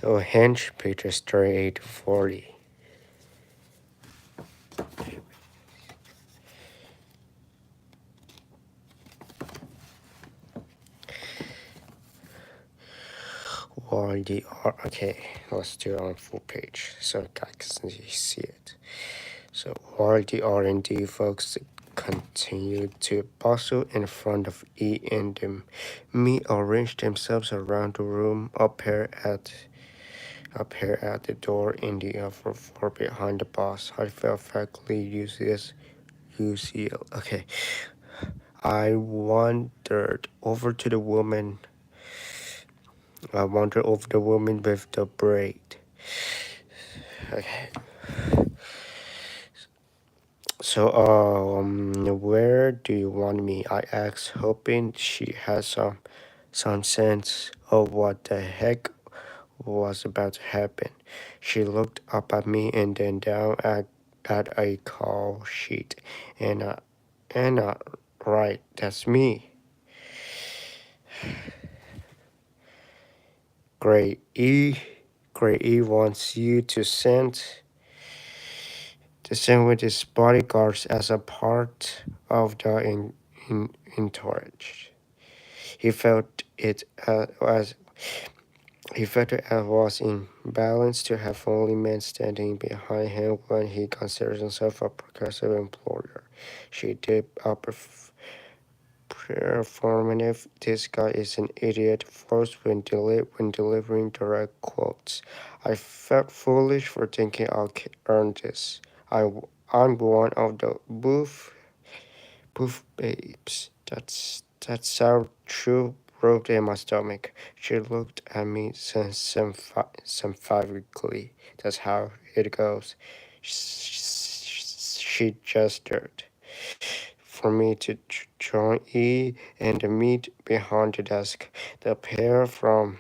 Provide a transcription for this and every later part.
So Hench Pages 38 to 40. While the art, okay, let's do it on full page so guys can see it. So while the R&D folks continued to bustle in front of E and me arranged themselves around the room up here at the door in the upper floor behind the boss. I felt faculty useless. Okay. I wandered over to the woman. I wandered over the woman with the braid. Okay. So, where do you want me? I asked, hoping she had some sense of what the heck was about to happen. She looked up at me and then down at a call sheet. Anna, right, that's me. Grade E. Grade E wants you to send with his bodyguards as a part of the entourage. He felt it as he felt it was imbalance to have only men standing behind him when he considers himself a progressive employer. She did a performative "this guy is an idiot" voice when delivering direct quotes. I felt foolish for thinking I'll earn this. I'm one of the boof babes. That's our true rope in my stomach. She looked at me sympathetically. That's how it goes. She gestured for me to join E and meet behind the desk. The pair from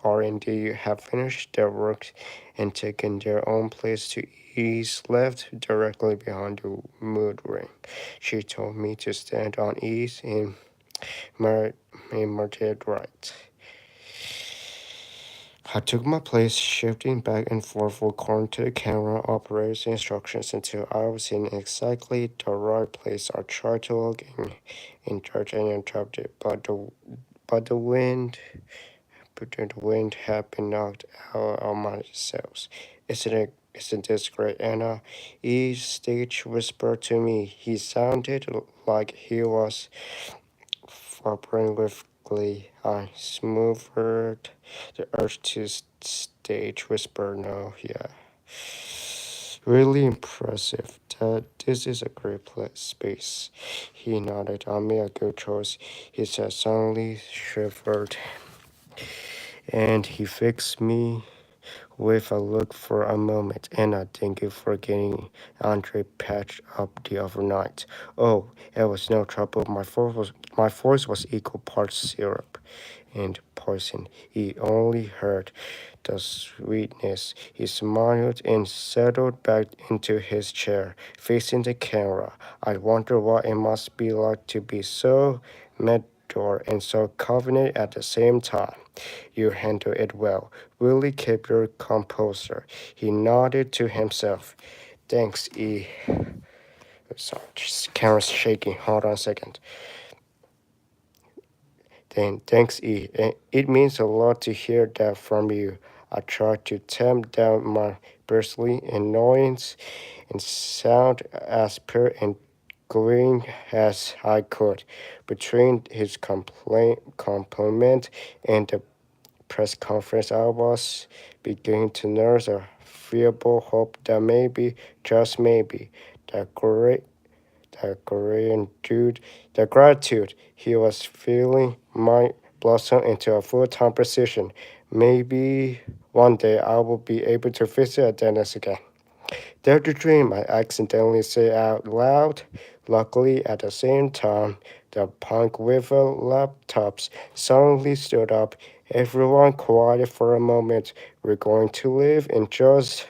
R&D have finished their work and taken their own place to E's left, directly behind the mood ring. She told me to stand on E's in marked right. I took my place, shifting back and forth according to the camera operator's instructions until I was in exactly the right place. I tried to look in church and interrupted, but the wind had been knocked out of my sails. Isn't this great, Anna? He stage whispered to me. He sounded like he was vibrating with glee. I smoothed the urge to stage whisper. No, yeah. Really impressive. This is a great space. He nodded. I made a good choice. He said, suddenly shivered, and he fixed me with a look for a moment. And I thank you for getting Andre patched up the other night. Oh, it was no trouble. My voice was equal parts syrup and poison. He only heard the sweetness. He smiled and settled back into his chair, facing the camera. I wonder what it must be like to be so mature and so confident at the same time. You handle it well. Really keep your composure. He nodded to himself. Thanks, E. Sorry, just camera's shaking. Hold on a second. Then thanks, E. It means a lot to hear that from you. I tried to tamp down my burstly annoyance and sound as pure and glowing as I could. Between his compliment and the press conference, I was beginning to nurse a feeble hope that maybe, just maybe, the the gratitude he was feeling might blossom into a full-time position. Maybe one day I will be able to visit a dentist again. Dare to dream, I accidentally say out loud. Luckily, at the same time, the punk with the laptops suddenly stood up. Everyone quieted for a moment. We're going to leave in just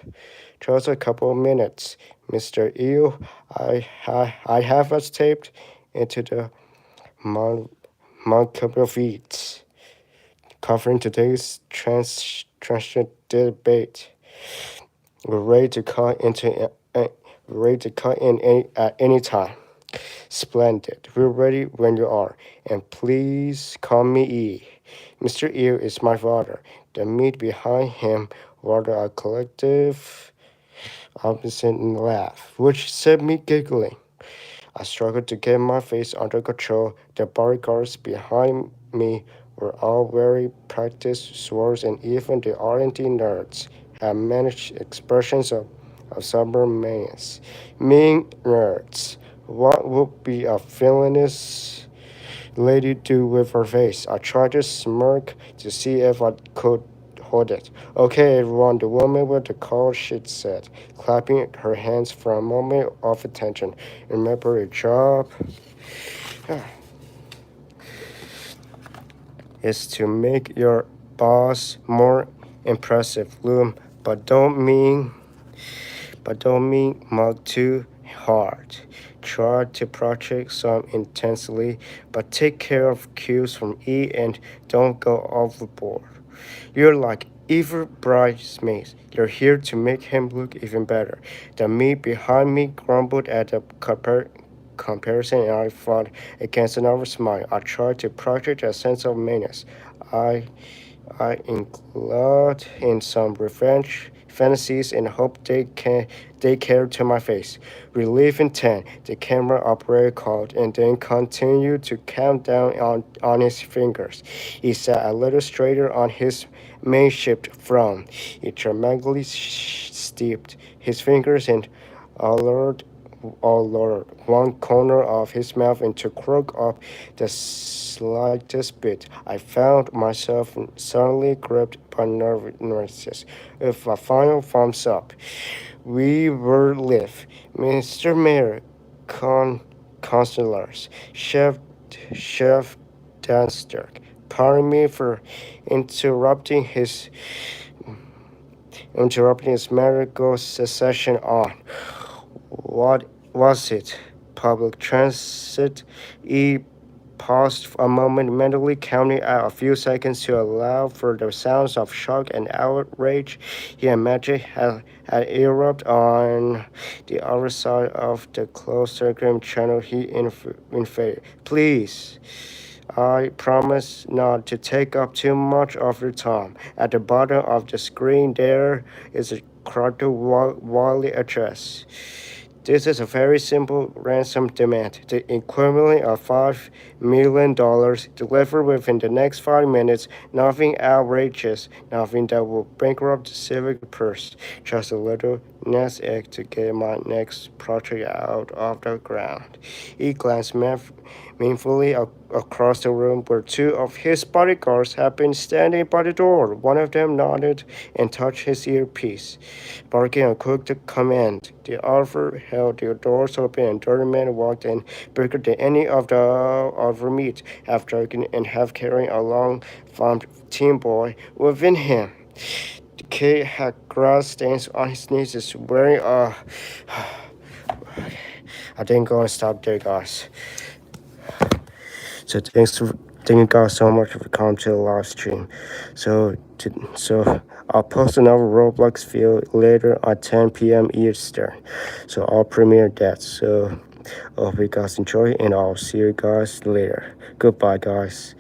a couple of minutes. Mr. Eel, I have us taped into the Mount couple of feet, covering today's debate. We're ready to cut into ready to cut in at any time. Splendid. We're ready when you are. And please call me E. Mr. E is my father. The meat behind him were a collective opposite laugh, which set me giggling. I struggled to get my face under control. The bodyguards behind me were all very practiced swords, and even the R&D nerds had managed expressions of stubborn meanness. Mean nerds. What would be a villainous lady do with her face? I tried to smirk to see if I could hold it. Okay, everyone, the woman with the cold sheet said, clapping her hands for a moment of attention. Remember your job is to make your boss more impressive, Loom, but don't mean mug too hard. Try to project some intensely, but take care of cues from E and don't go overboard. You're like evil bridesmaids. You're here to make him look even better. The me behind me grumbled at the comparison, and I fought against another smile. I tried to project a sense of menace. I I include in some revenge fantasies and hope they care to my face. Relief in 10, the camera operator called and then continued to count down on his fingers. He sat a little straighter on his main-shaped throne. He dramatically steeped his fingers and alert lowered one corner of his mouth into crook up the slightest bit. I found myself suddenly gripped by nervousness. With a final thumbs up, we were live. Mr. Mayor, councilors, Chef Dansterk, pardon me for interrupting his medical session on. What was it? Public transit? He paused a moment, mentally counting out a few seconds to allow for the sounds of shock and outrage he imagined had erupted on the other side of the closed circular channel he invaded. Please. I promise not to take up too much of your time. At the bottom of the screen there is a Carter Wally address. This is a very simple ransom demand, the equivalent of $5 million, delivered within the next 5 minutes. Nothing outrageous, nothing that will bankrupt the civic purse. Just a little nest egg to get my next project out of the ground. He glanced meaningfully across the room where two of his bodyguards had been standing by the door. One of them nodded and touched his earpiece, barking a quick command. The other held the doors open, and 30 men walked in, bigger than any of the other meat, half drunken and half carrying a long-farmed teen boy within him. The kid had grass stains on his knees, wearing a... I think I'm gonna stop there, guys. So thank you guys so much for coming to the live stream. So I'll post another Roblox video later at 10 p.m. Eastern. So I'll premiere that. So I hope you guys enjoy, and I'll see you guys later. Goodbye, guys.